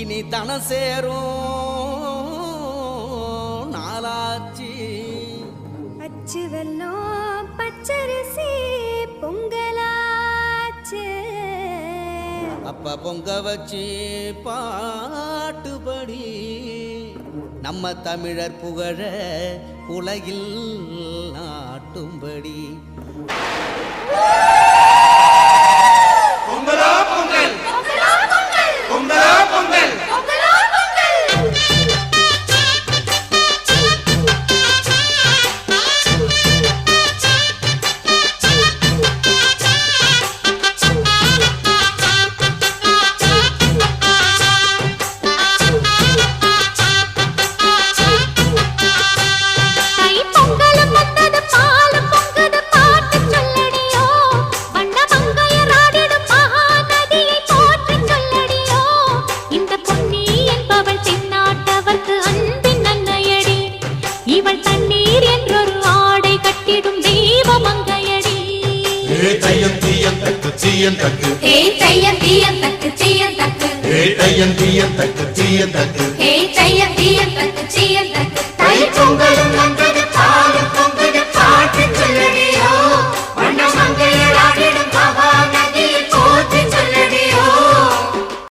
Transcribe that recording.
இனி தனம் சேரும் நாளாச்சு. அச்சு வெல்லம் பச்சரிசி பொங்கலாச்சு. அப்ப பொங்க வச்சு பாட்டுபடி நம்ம தமிழர் புகழ உலகில் நாட்டும்படி. பொங்கலா பொங்கல், பொங்கலா பொங்கல். தீயந்தக்கு ஹே தீயந்தக்கு தீயந்தக்கு ஹே தீயந்தக்கு தீயந்தக்கு ஹே தீயந்தக்கு தீயந்தக்கு தை பொங்கலும்